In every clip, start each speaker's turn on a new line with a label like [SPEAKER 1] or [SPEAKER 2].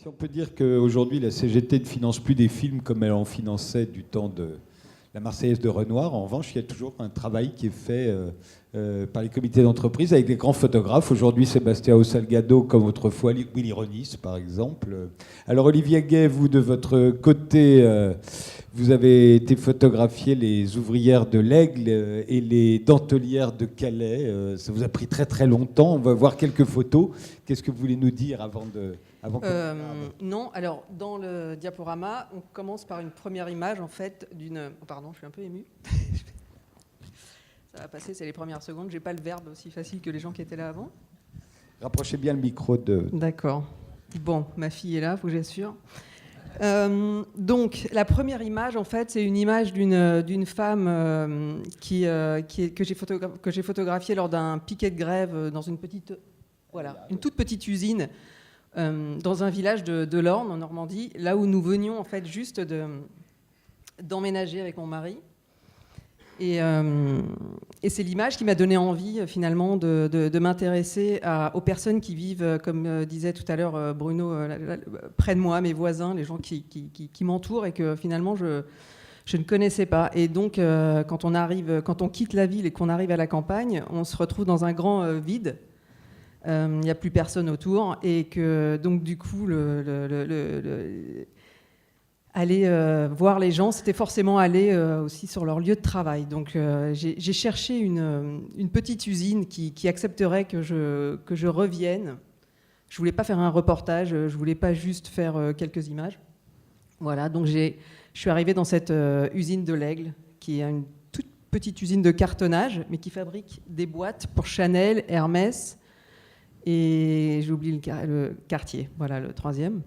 [SPEAKER 1] Si on peut dire qu'aujourd'hui, la CGT ne finance plus des films comme elle en finançait du temps de la Marseillaise de Renoir, en revanche, il y a toujours un travail qui est fait par les comités d'entreprise avec des grands photographes. Aujourd'hui, Sébastien Salgado, comme autrefois Willy Ronis, par exemple. Alors, Olivier Gay, vous, de votre côté, vous avez été photographier les ouvrières de l'Aigle et les dentelières de Calais. Ça vous a pris très très longtemps. On va voir quelques photos. Qu'est-ce que vous voulez nous dire avant
[SPEAKER 2] non, alors dans le diaporama, on commence par une première image en fait d'une... Oh, pardon, je suis un peu émue. Ça va passer, c'est les premières secondes. J'ai pas le verbe aussi facile que les gens qui étaient là avant.
[SPEAKER 1] Rapprochez bien le micro de...
[SPEAKER 2] D'accord. Bon, ma fille est là, faut que j'assure. Donc, la première image, en fait, c'est une image d'une femme que j'ai photographiée lors d'un piquet de grève dans une toute petite usine dans un village de l'Orne, en Normandie, là où nous venions, en fait, juste d'emménager avec mon mari. Et c'est l'image qui m'a donné envie, finalement, de m'intéresser aux personnes qui vivent, comme disait tout à l'heure Bruno, près de moi, mes voisins, les gens qui m'entourent et que, finalement, je ne connaissais pas. Et donc, quand on quitte la ville et qu'on arrive à la campagne, on se retrouve dans un grand vide. Il n'y a plus personne autour. Et que, donc, du coup, aller voir les gens, c'était forcément aller aussi sur leur lieu de travail. Donc j'ai cherché une petite usine qui accepterait que je revienne. Je ne voulais pas faire un reportage, je ne voulais pas juste faire quelques images. Voilà, donc je suis arrivée dans cette usine de l'Aigle, qui est une toute petite usine de cartonnage, mais qui fabrique des boîtes pour Chanel, Hermès, et j'ai oublié le Cartier, voilà le troisième.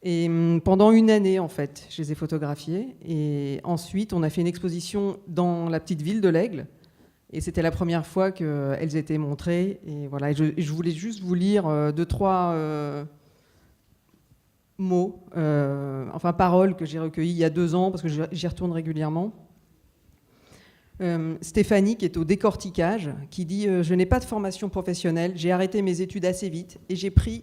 [SPEAKER 2] Et pendant une année, en fait, je les ai photographiées. Et ensuite, on a fait une exposition dans la petite ville de l'Aigle. Et c'était la première fois qu'elles étaient montrées. Et voilà, je voulais juste vous lire 2-3 mots, paroles que j'ai recueillies il y a 2 ans, parce que j'y retourne régulièrement. Stéphanie, qui est au décortiquage, qui dit « Je n'ai pas de formation professionnelle, j'ai arrêté mes études assez vite et j'ai pris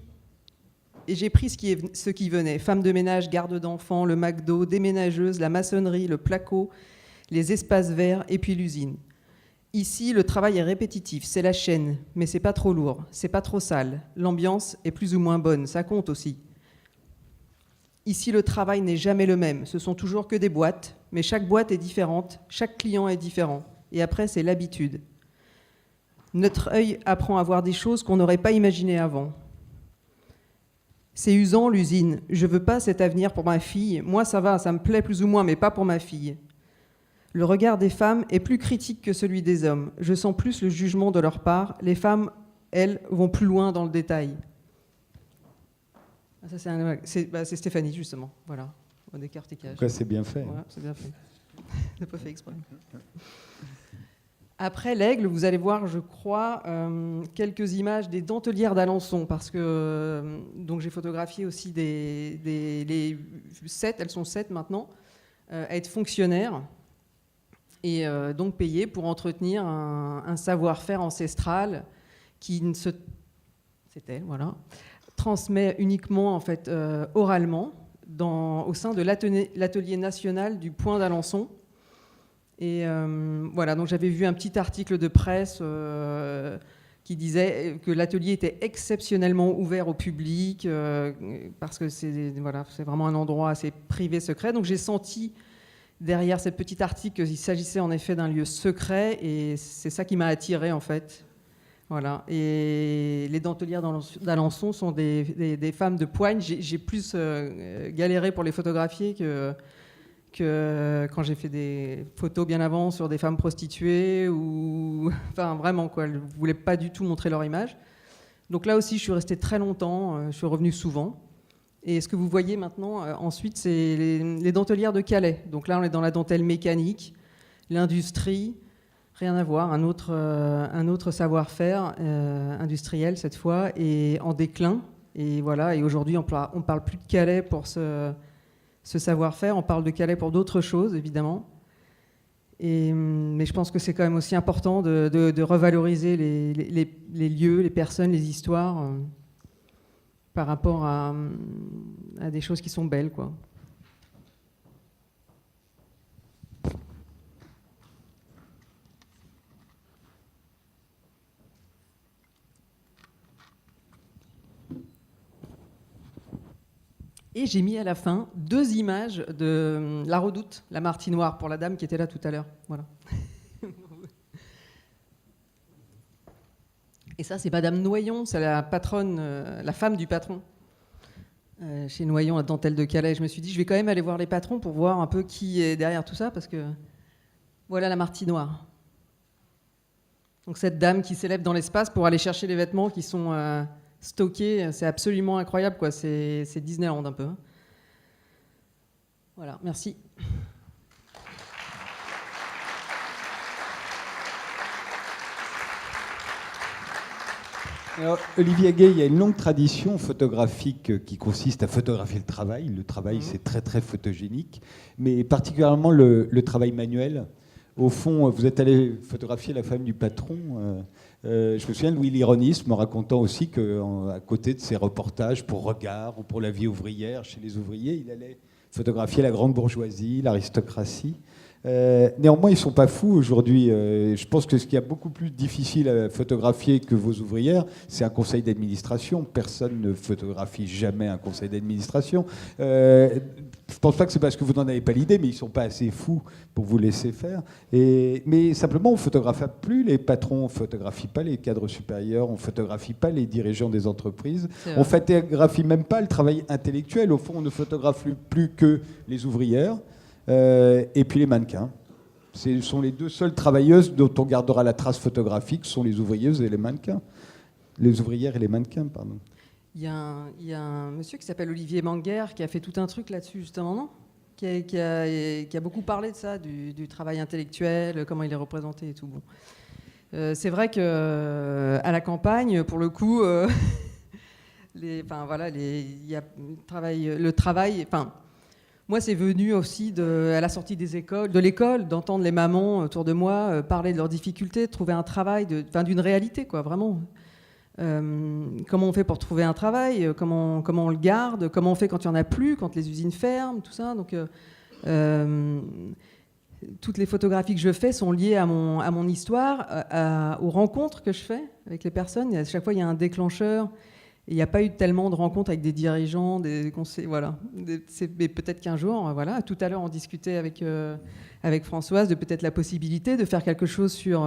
[SPEAKER 2] ce qui venait. Femme de ménage, garde d'enfants, le McDo, déménageuse, la maçonnerie, le placo, les espaces verts et puis l'usine. Ici, le travail est répétitif, c'est la chaîne, mais c'est pas trop lourd, c'est pas trop sale. L'ambiance est plus ou moins bonne, ça compte aussi. Ici, le travail n'est jamais le même. Ce sont toujours que des boîtes, mais chaque boîte est différente, chaque client est différent. Et après, c'est l'habitude. Notre œil apprend à voir des choses qu'on n'aurait pas imaginées avant. C'est usant, l'usine. Je veux pas cet avenir pour ma fille. Moi, ça va, ça me plaît plus ou moins, mais pas pour ma fille. Le regard des femmes est plus critique que celui des hommes. Je sens plus le jugement de leur part. Les femmes, elles, vont plus loin dans le détail. Ça, c'est Stéphanie, justement. Voilà, au décortiquage.
[SPEAKER 1] Pourquoi c'est bien fait.
[SPEAKER 2] Voilà, c'est bien fait. Je n'ai pas fait exprès. Après l'Aigle, vous allez voir, je crois, quelques images des dentelières d'Alençon, parce que donc j'ai photographié aussi les 7, elles sont 7 maintenant, à être fonctionnaires et donc payées pour entretenir un savoir-faire ancestral qui ne se... C'était, voilà, transmet uniquement en fait oralement au sein de l'atelier national du Point d'Alençon. Et voilà, donc j'avais vu un petit article de presse qui disait que l'atelier était exceptionnellement ouvert au public parce que c'est vraiment un endroit assez privé, secret. Donc j'ai senti derrière cette petite article qu'il s'agissait en effet d'un lieu secret et c'est ça qui m'a attirée en fait. Voilà. Et les dentelières d'Alençon sont des femmes de poigne. J'ai plus galéré pour les photographier que quand j'ai fait des photos bien avant sur des femmes prostituées ou enfin vraiment quoi, elles ne voulaient pas du tout montrer leur image. Donc là aussi je suis restée très longtemps, je suis revenue souvent. Et ce que vous voyez maintenant ensuite c'est les dentelières de Calais. Donc là on est dans la dentelle mécanique, l'industrie, rien à voir, un autre savoir-faire industriel cette fois et en déclin. Et voilà, et aujourd'hui on parle plus de Calais pour ce savoir-faire, on parle de Calais pour d'autres choses, évidemment. Mais je pense que c'est quand même aussi important de revaloriser les lieux, les personnes, les histoires. par rapport à des choses qui sont belles, quoi. Et j'ai mis à la fin 2 images de la Redoute, la Martinoire, pour la dame qui était là tout à l'heure. Voilà. Et ça, c'est Madame Noyon, c'est la patronne, la femme du patron, chez Noyon à Dentelle de Calais. Je me suis dit, je vais quand même aller voir les patrons pour voir un peu qui est derrière tout ça, parce que voilà la Martinoire. Donc cette dame qui s'élève dans l'espace pour aller chercher les vêtements qui sont stockés, c'est absolument incroyable, quoi. C'est Disneyland un peu. Voilà, merci.
[SPEAKER 1] Alors, Olivier Aguet, il y a une longue tradition photographique qui consiste à photographier le travail. Le travail, c'est très, très photogénique, mais particulièrement le travail manuel. Au fond, vous êtes allé photographier la femme du patron. Je me souviens de Louis Lironis me racontant aussi qu'à côté de ses reportages pour Regard ou pour la vie ouvrière chez les ouvriers, il allait photographier la grande bourgeoisie, l'aristocratie. Néanmoins, ils ne sont pas fous aujourd'hui. Je pense que ce qui est beaucoup plus difficile à photographier que vos ouvrières, c'est un conseil d'administration. Personne ne photographie jamais un conseil d'administration. Je ne pense pas que c'est parce que vous n'en avez pas l'idée, mais ils ne sont pas assez fous pour vous laisser faire. Mais simplement, on ne photographie plus les patrons, on ne photographie pas les cadres supérieurs, on ne photographie pas les dirigeants des entreprises. On ne photographie même pas le travail intellectuel. Au fond, on ne photographie plus que les ouvrières. Et puis les mannequins. Ce sont les 2 seules travailleuses dont on gardera la trace photographique, sont les ouvrières et les mannequins. Les ouvrières et les mannequins, pardon.
[SPEAKER 2] Il y a un monsieur qui s'appelle Olivier Manguer qui a fait tout un truc là-dessus, justement, non ? Qui a beaucoup parlé de ça, du travail intellectuel, comment il est représenté et tout. Bon. C'est vrai qu'à la campagne, pour le coup, il y a le travail... Moi, c'est venu aussi à la sortie de l'école, d'entendre les mamans autour de moi parler de leurs difficultés, de trouver un travail, d'une réalité, quoi, vraiment. Comment on fait pour trouver un travail, comment on le garde, comment on fait quand il n'y en a plus, quand les usines ferment, tout ça. Donc, toutes les photographies que je fais sont liées à mon histoire, aux rencontres que je fais avec les personnes. Et à chaque fois, il y a un déclencheur. Il n'y a pas eu tellement de rencontres avec des dirigeants, des conseillers, voilà. Mais peut-être qu'un jour, voilà. Tout à l'heure, on discutait avec Françoise de peut-être la possibilité de faire quelque chose sur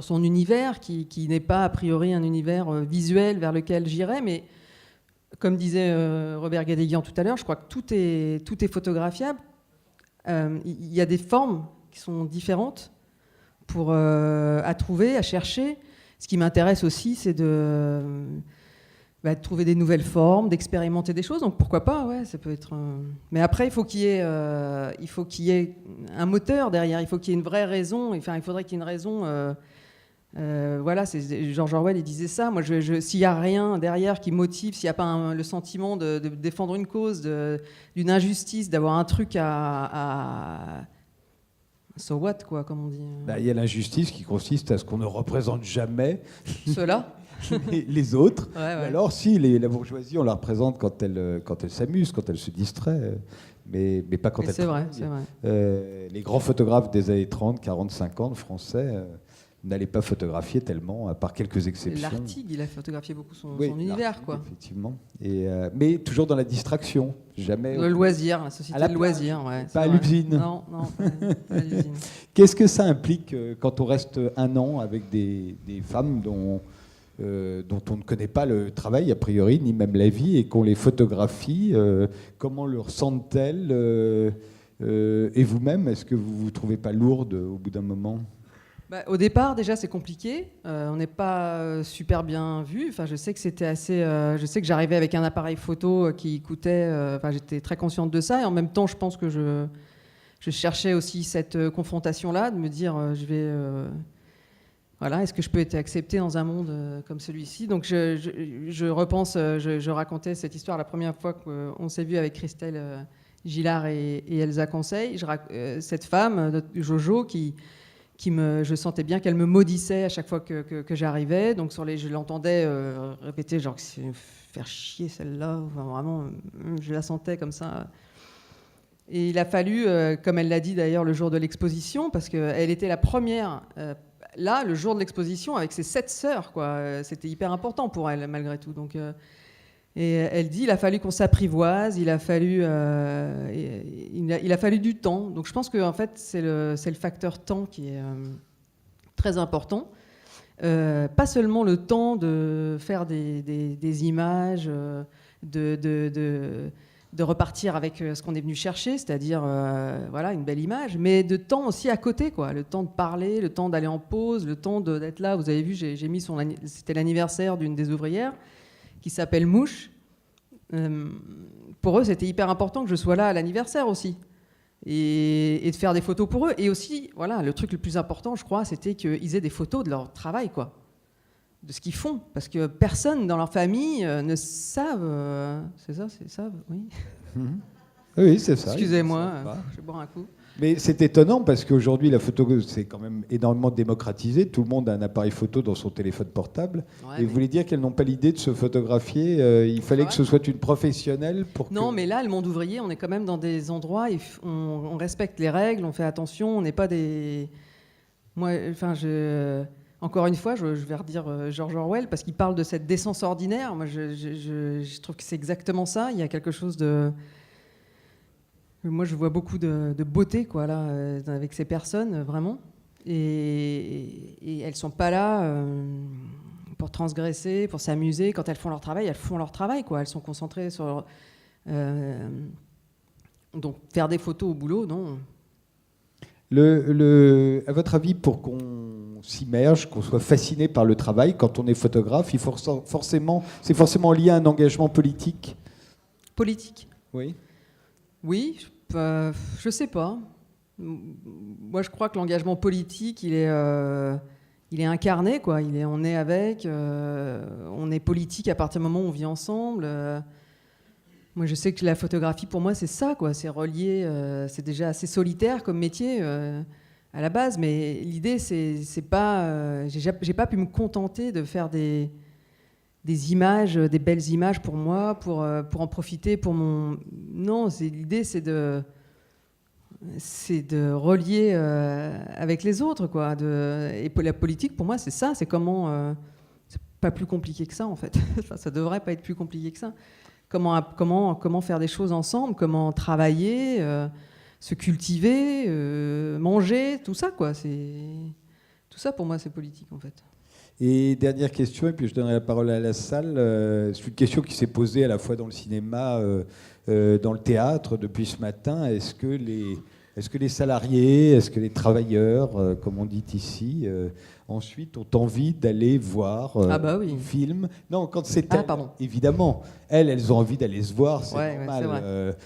[SPEAKER 2] son univers, qui n'est pas a priori un univers visuel vers lequel j'irais, mais comme disait Robert Guédiguian tout à l'heure, je crois que tout est photographiable. Il y a des formes qui sont différentes à trouver, à chercher. Ce qui m'intéresse aussi, c'est de trouver des nouvelles formes, d'expérimenter des choses. Donc pourquoi pas, ouais, ça peut être. Mais après, il faut qu'il y ait un moteur derrière. Il faut qu'il y ait une vraie raison. Enfin, il faudrait qu'il y ait une raison. Voilà, c'est George Orwell, il disait ça. Moi, s'il n'y a rien derrière qui motive, s'il n'y a pas le sentiment de défendre une cause, d'une injustice, d'avoir un truc à so what, quoi, comme on dit.
[SPEAKER 1] Il y a l'injustice qui consiste à ce qu'on ne représente jamais
[SPEAKER 2] ceux-là.
[SPEAKER 1] les autres.
[SPEAKER 2] Ouais.
[SPEAKER 1] Alors, si, la bourgeoisie, on la représente quand elle s'amuse, quand elle se distrait, mais pas quand elle travaille.
[SPEAKER 2] C'est vrai.
[SPEAKER 1] Les grands photographes des années 30, 40, 50, français, n'allaient pas photographier tellement, à part quelques exceptions.
[SPEAKER 2] Lartigue, il a photographié beaucoup son univers, quoi.
[SPEAKER 1] Effectivement. Mais toujours dans la distraction. Jamais.
[SPEAKER 2] Le loisir, la société de loisir, ouais.
[SPEAKER 1] Pas à l'usine.
[SPEAKER 2] Non, pas à l'usine.
[SPEAKER 1] Qu'est-ce que ça implique quand on reste un an avec des femmes dont on ne connaît pas le travail, a priori, ni même la vie, et qu'on les photographie? Comment le ressentent-elles et vous-même, est-ce que vous ne vous trouvez pas lourde au bout d'un moment?
[SPEAKER 2] Au départ, déjà, c'est compliqué. On n'est pas super bien vu. Enfin, je sais que c'était assez. Je sais que j'arrivais avec un appareil photo qui coûtait. J'étais très consciente de ça. Et en même temps, je pense que je cherchais aussi cette confrontation-là, de me dire, voilà, est-ce que je peux être acceptée dans un monde comme celui-ci? Donc, je repense. Je racontais cette histoire la première fois qu'on s'est vu avec Christelle Gillard et Elsa Conseil. Cette femme, Jojo, qui je sentais bien qu'elle me maudissait à chaque fois que j'arrivais. Donc je l'entendais répéter genre faire chier celle-là. Enfin, vraiment, je la sentais comme ça. Et il a fallu, comme elle l'a dit d'ailleurs le jour de l'exposition, parce qu'elle était la première là, le jour de l'exposition, avec ses 7 sœurs, quoi. C'était hyper important pour elle, malgré tout. Donc, et elle dit, il a fallu qu'on s'apprivoise, il a fallu du temps. Donc, je pense que en fait, c'est le facteur temps qui est très important. Pas seulement le temps de faire des images, de repartir avec ce qu'on est venu chercher, c'est-à-dire voilà, une belle image, mais de temps aussi à côté, quoi. Le temps de parler, le temps d'aller en pause, le temps d'être là. Vous avez vu, j'ai mis c'était l'anniversaire d'une des ouvrières qui s'appelle Mouche. Pour eux, c'était hyper important que je sois là à l'anniversaire aussi. Et de faire des photos pour eux. Et aussi, voilà, le truc le plus important, je crois, c'était qu'ils aient des photos de leur travail, quoi. De ce qu'ils font. Parce que personne dans leur famille ne savent... c'est ça, oui.
[SPEAKER 1] Oui, c'est ça.
[SPEAKER 2] Excusez-moi, je vais boire un coup.
[SPEAKER 1] Mais c'est étonnant parce qu'aujourd'hui, la photo, c'est quand même énormément démocratisé. Tout le monde a un appareil photo dans son téléphone portable. Ouais, et vous voulez dire qu'elles n'ont pas l'idée de se photographier il fallait que ce soit une professionnelle pour
[SPEAKER 2] Non, mais là, le monde ouvrier, on est quand même dans des endroits où on respecte les règles, on fait attention, on n'est pas des... Moi, enfin, encore une fois, je vais redire George Orwell, parce qu'il parle de cette décence ordinaire. Moi, je trouve que c'est exactement ça. Il y a quelque chose de... Moi, je vois beaucoup de beauté, quoi, là, avec ces personnes, vraiment. Et elles ne sont pas là pour transgresser, pour s'amuser. Quand elles font leur travail, quoi. Elles sont concentrées sur... donc, faire des photos au boulot, non.
[SPEAKER 1] À votre avis, pour qu'on s'immerge, qu'on soit fasciné par le travail, quand on est photographe, c'est forcément lié à un engagement politique ?
[SPEAKER 2] Politique ?
[SPEAKER 1] Oui.
[SPEAKER 2] Oui, je sais pas. Moi, je crois que l'engagement politique, il est incarné, quoi. On est avec, on est politique à partir du moment où on vit ensemble. Moi, je sais que la photographie, pour moi, c'est ça, quoi. C'est relié. C'est déjà assez solitaire comme métier à la base, mais l'idée, c'est pas. J'ai pas pu me contenter de faire des images, des belles images pour moi, pour en profiter pour mon... Non, l'idée, c'est de relier avec les autres, quoi. Et la politique, pour moi, c'est ça. C'est comment... c'est pas plus compliqué que ça, en fait. Enfin, ça devrait pas être plus compliqué que ça. Comment faire des choses ensemble, comment travailler, se cultiver, manger, tout ça, quoi. Tout ça, pour moi, c'est politique, en fait.
[SPEAKER 1] Et dernière question, et puis je donnerai la parole à la salle. C'est une question qui s'est posée à la fois dans le cinéma, dans le théâtre depuis ce matin. Est-ce que les salariés, est-ce que les travailleurs, comme on dit ici, ensuite ont envie d'aller voir un film ? Non, quand c'est évidemment, elles ont envie d'aller se voir, c'est normal.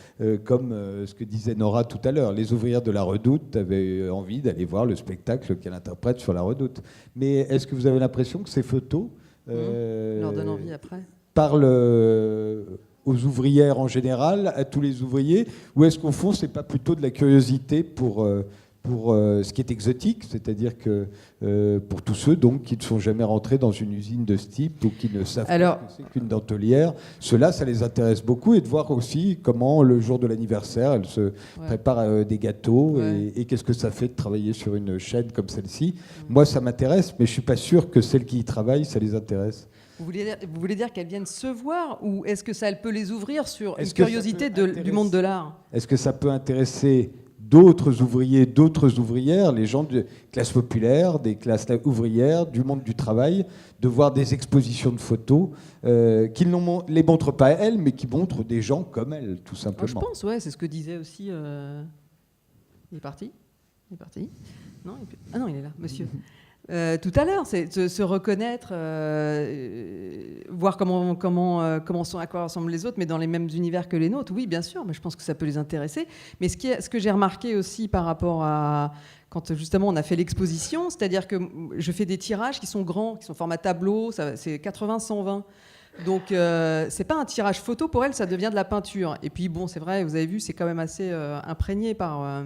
[SPEAKER 1] Comme ce que disait Nora tout à l'heure, les ouvrières de la Redoute avaient envie d'aller voir le spectacle qu'elle interprète sur la Redoute. Mais est-ce que vous avez l'impression que ces photos
[SPEAKER 2] leur donnent envie après ?
[SPEAKER 1] Parlent aux ouvrières en général, à tous les ouvriers, ou est-ce qu'au fond, c'est pas plutôt de la curiosité pour ce qui est exotique, c'est-à-dire que pour tous ceux donc, qui ne sont jamais rentrés dans une usine de ce type ou qui ne savent pas ce que c'est qu'une dentelière, ceux-là, ça les intéresse beaucoup, et de voir aussi comment, le jour de l'anniversaire, elles se préparent des gâteaux, et qu'est-ce que ça fait de travailler sur une chaîne comme celle-ci. Moi, ça m'intéresse, mais je ne suis pas sûr que celles qui y travaillent, ça les intéresse.
[SPEAKER 2] Vous voulez dire qu'elles viennent se voir, ou est-ce que ça peut les ouvrir sur une curiosité du monde de l'art ?
[SPEAKER 1] Est-ce que ça peut intéresser d'autres ouvriers, d'autres ouvrières, les gens de classe populaire, des classes ouvrières, du monde du travail, de voir des expositions de photos qui ne les montrent pas elles, mais qui montrent des gens comme elles, tout simplement.
[SPEAKER 2] Je pense, c'est ce que disait aussi... Il est parti ? Non, non, il est là, monsieur. Tout à l'heure, c'est de se reconnaître, voir à quoi ressemblent les autres, mais dans les mêmes univers que les nôtres. Oui, bien sûr, mais je pense que ça peut les intéresser. Mais ce que j'ai remarqué aussi par rapport à quand justement on a fait l'exposition, c'est-à-dire que je fais des tirages qui sont grands, qui sont format tableau, c'est 80-120. Donc c'est pas un tirage photo pour elle, ça devient de la peinture. Et puis bon, c'est vrai, vous avez vu, c'est quand même assez imprégné par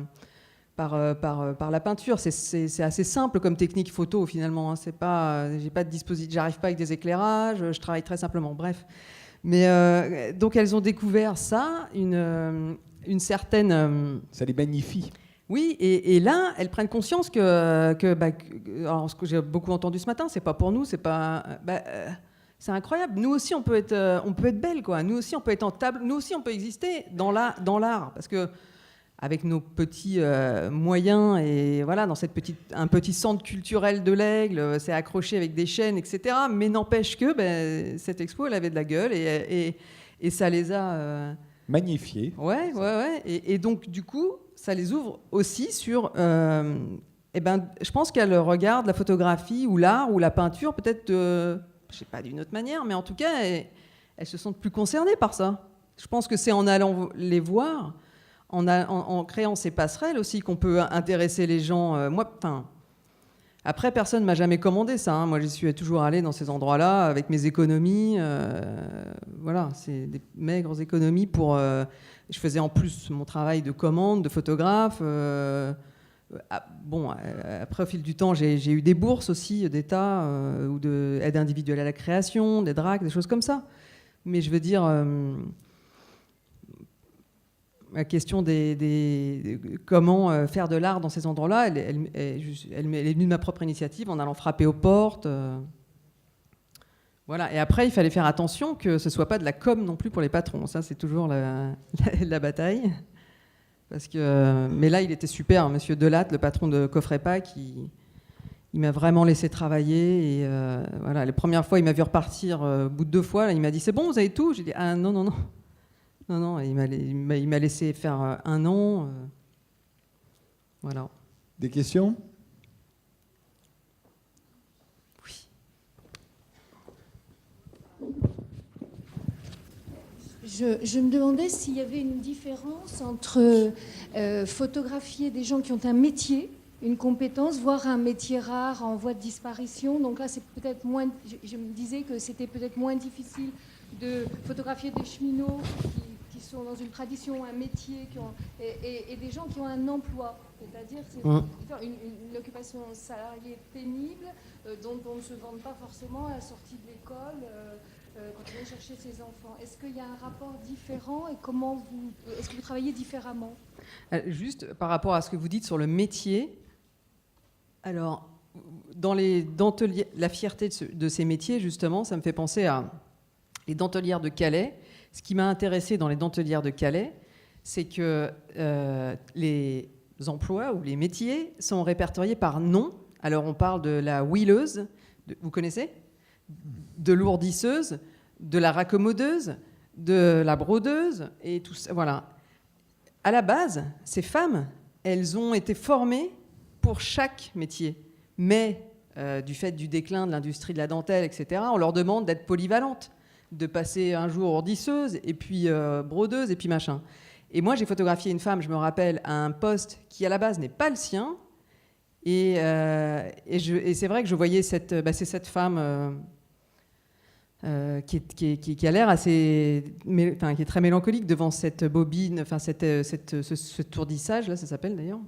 [SPEAKER 2] par la peinture. C'est assez simple comme technique photo finalement. Hein. C'est pas, j'ai pas de j'arrive pas avec des éclairages. Je travaille très simplement. Bref. Mais donc elles ont découvert ça, une certaine.
[SPEAKER 1] Ça les magnifie.
[SPEAKER 2] Oui, et là, elles prennent conscience alors, ce que j'ai beaucoup entendu ce matin, c'est pas pour nous, c'est pas. C'est incroyable. Nous aussi, on peut être belle, quoi. Nous aussi, on peut être en table. Nous aussi, on peut exister dans l'art, parce que avec nos petits moyens et voilà, dans un petit centre culturel de l'Aigle, c'est accroché avec des chaînes, etc. Mais n'empêche que cette expo, elle avait de la gueule et ça les a
[SPEAKER 1] magnifiés.
[SPEAKER 2] Ouais. Et donc, du coup, ça les ouvre aussi sur. Je pense qu'elles regardent la photographie ou l'art ou la peinture, peut-être, je sais pas d'une autre manière, mais en tout cas, elles se sentent plus concernées par ça. Je pense que c'est en allant les voir. En créant ces passerelles aussi qu'on peut intéresser les gens. Après, personne ne m'a jamais commandé ça. Hein. Moi, j'y suis toujours allée dans ces endroits-là avec mes économies. Voilà, c'est des maigres économies pour. Je faisais en plus mon travail de commande, de photographe. Après, au fil du temps, j'ai eu des bourses aussi d'État ou d'aide individuelle à la création, des DRAC, des choses comme ça. Mais je veux dire. La question des comment faire de l'art dans ces endroits-là, elle est venue de ma propre initiative en allant frapper aux portes. Voilà. Et après, il fallait faire attention que ce ne soit pas de la com non plus pour les patrons. Ça, c'est toujours la bataille. Mais là, il était super, Monsieur Delatte, le patron de Coffret Pack, il m'a vraiment laissé travailler. Et voilà, les premières fois, il m'a vu repartir au bout de 2 fois. Là, il m'a dit « C'est bon, vous avez tout ?» J'ai dit « Ah non. » Non, il m'a laissé faire 1 an. Voilà.
[SPEAKER 1] Des questions ?
[SPEAKER 2] Oui.
[SPEAKER 3] Je me demandais s'il y avait une différence entre photographier des gens qui ont un métier, une compétence, voire un métier rare en voie de disparition. Donc là, c'est peut-être moins. Je me disais que c'était peut-être moins difficile de photographier des cheminots qui sont dans une tradition, un métier, et des gens qui ont un emploi, c'est-à-dire une occupation salariée pénible dont on ne se vante pas forcément à la sortie de l'école quand on vient chercher ses enfants. Est-ce qu'il y a un rapport différent et est-ce que vous travaillez différemment ?
[SPEAKER 2] Juste par rapport à ce que vous dites sur le métier, alors dans la fierté de ces métiers, justement, ça me fait penser à les dentelières de Calais. Ce qui m'a intéressé dans les dentelières de Calais, c'est que les emplois ou les métiers sont répertoriés par nom. Alors on parle de la huileuse, vous connaissez ? De l'ourdisseuse, de la raccommodeuse, de la brodeuse, et tout ça. Voilà. À la base, ces femmes, elles ont été formées pour chaque métier. Mais du fait du déclin de l'industrie de la dentelle, etc., on leur demande d'être polyvalentes, de passer un jour ourdisseuse, et puis brodeuse, et puis machin. Et moi, j'ai photographié une femme, je me rappelle, à un poste qui, à la base, n'est pas le sien. Et c'est vrai que je voyais c'est cette femme qui a l'air assez... qui est très mélancolique devant cette bobine, enfin, ce tourdissage, là, ça s'appelle d'ailleurs,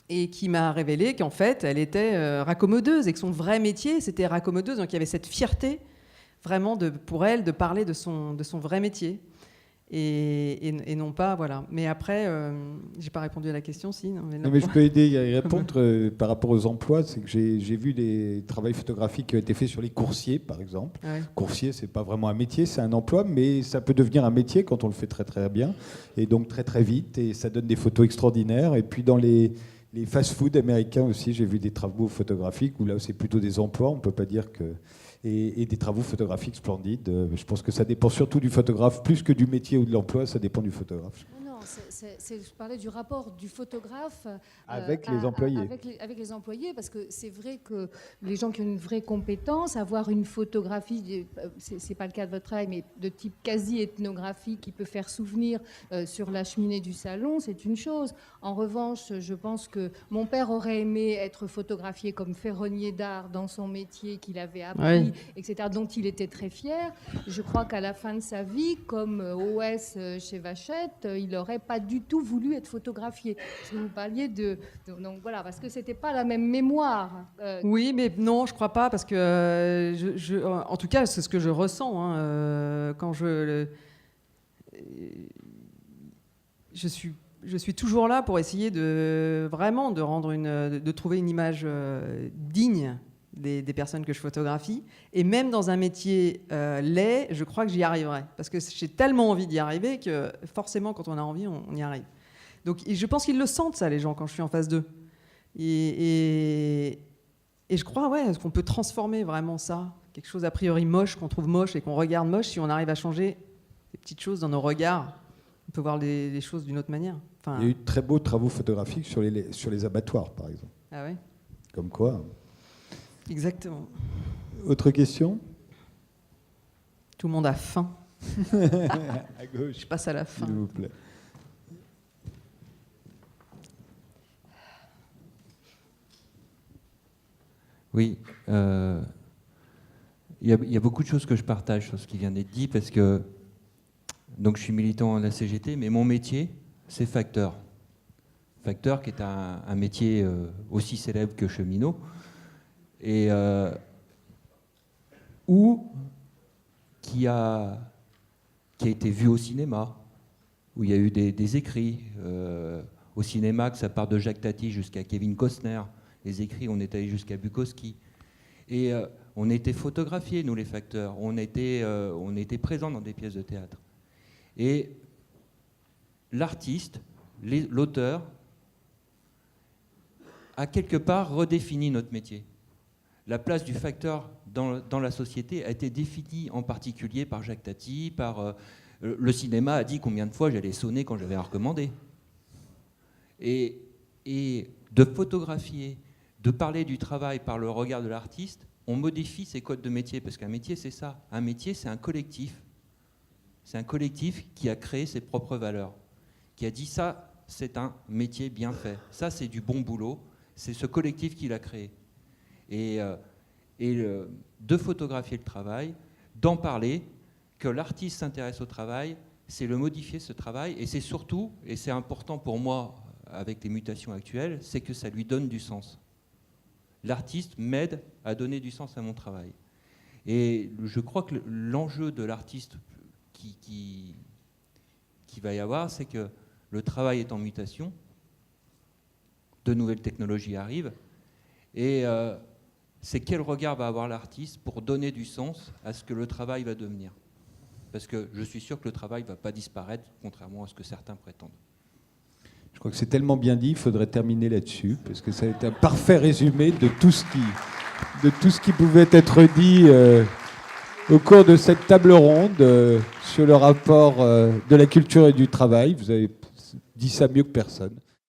[SPEAKER 2] et qui m'a révélé qu'en fait, elle était raccommodeuse, et que son vrai métier, c'était raccommodeuse. Donc, il y avait cette fierté vraiment pour elle de parler de son vrai métier et non pas voilà. Mais après, j'ai pas répondu à la question, si. Non,
[SPEAKER 1] mais je peux aider à y répondre par rapport aux emplois. C'est que j'ai vu des travaux photographiques qui ont été faits sur les coursiers, par exemple. Ouais. Coursier, c'est pas vraiment un métier, c'est un emploi, mais ça peut devenir un métier quand on le fait très très bien et donc très très vite, et ça donne des photos extraordinaires. Et puis dans les fast-food américains aussi, j'ai vu des travaux photographiques où là c'est plutôt des emplois. On peut pas dire que et des travaux photographiques splendides. Je pense que ça dépend surtout du photographe, plus que du métier ou de l'emploi, ça dépend du photographe.
[SPEAKER 3] Non, je parlais du rapport du photographe
[SPEAKER 1] avec les employés.
[SPEAKER 3] Avec les employés, parce que c'est vrai que les gens qui ont une vraie compétence, avoir une photographie, c'est pas le cas de votre travail, mais de type quasi-ethnographique qui peut faire souvenir sur la cheminée du salon, c'est une chose. En revanche, je pense que mon père aurait aimé être photographié comme ferronnier d'art dans son métier qu'il avait appris, oui, etc., dont il était très fier. Je crois qu'à la fin de sa vie, comme OS chez Vachette, il aurait n'aurait pas du tout voulu être photographié. Parce que vous parliez donc voilà, parce que c'était pas la même mémoire.
[SPEAKER 2] Oui, mais non, je crois pas, parce que en tout cas, c'est ce que je ressens quand je suis toujours là pour essayer de rendre de trouver une image digne des personnes que je photographie. Et même dans un métier laid, je crois que j'y arriverai. Parce que j'ai tellement envie d'y arriver que forcément, quand on a envie, on y arrive. Donc, et je pense qu'ils le sentent, ça, les gens, quand je suis en face d'eux. Et je crois qu'on peut transformer vraiment ça. Quelque chose a priori moche, qu'on trouve moche et qu'on regarde moche, si on arrive à changer des petites choses dans nos regards, on peut voir les choses d'une autre manière. Enfin,
[SPEAKER 1] il y a eu de très beaux travaux photographiques sur les abattoirs, par exemple.
[SPEAKER 2] Ah ouais ?
[SPEAKER 1] Comme quoi.
[SPEAKER 2] Exactement.
[SPEAKER 1] Autre question ?
[SPEAKER 2] Tout le monde a faim.
[SPEAKER 1] À gauche.
[SPEAKER 2] Je passe à la fin.
[SPEAKER 1] S'il vous plaît.
[SPEAKER 4] Oui. Il y a beaucoup de choses que je partage sur ce qui vient d'être dit, parce que donc, je suis militant à la CGT, mais mon métier, c'est facteur. Facteur qui est un métier aussi célèbre que cheminot. Et qui a été vu au cinéma, où il y a eu des écrits. Au cinéma, que ça part de Jacques Tati jusqu'à Kevin Costner. Les écrits, on est allé jusqu'à Bukowski. Et on était photographiés, nous les facteurs. On était présents dans des pièces de théâtre. Et l'artiste, l'auteur, a quelque part redéfini notre métier. La place du facteur dans la société a été définie en particulier par Jacques Tati, par le cinéma a dit combien de fois j'allais sonner quand j'avais à recommander. Et de photographier, de parler du travail par le regard de l'artiste, on modifie ses codes de métier, parce qu'un métier c'est ça. Un métier c'est un collectif. C'est un collectif qui a créé ses propres valeurs, qui a dit ça c'est un métier bien fait, ça c'est du bon boulot, c'est ce collectif qui l'a créé. Et de photographier le travail, d'en parler, que l'artiste s'intéresse au travail, c'est le modifier ce travail, et c'est surtout, et c'est important pour moi avec les mutations actuelles, c'est que ça lui donne du sens. L'artiste m'aide à donner du sens à mon travail. Et je crois que l'enjeu de l'artiste qui va y avoir, c'est que le travail est en mutation, de nouvelles technologies arrivent, et c'est quel regard va avoir l'artiste pour donner du sens à ce que le travail va devenir. Parce que je suis sûr que le travail ne va pas disparaître, contrairement à ce que certains prétendent.
[SPEAKER 1] Je crois que c'est tellement bien dit, il faudrait terminer là-dessus, parce que ça a été un parfait résumé de tout ce qui pouvait être dit au cours de cette table ronde sur le rapport de la culture et du travail. Vous avez dit ça mieux que personne.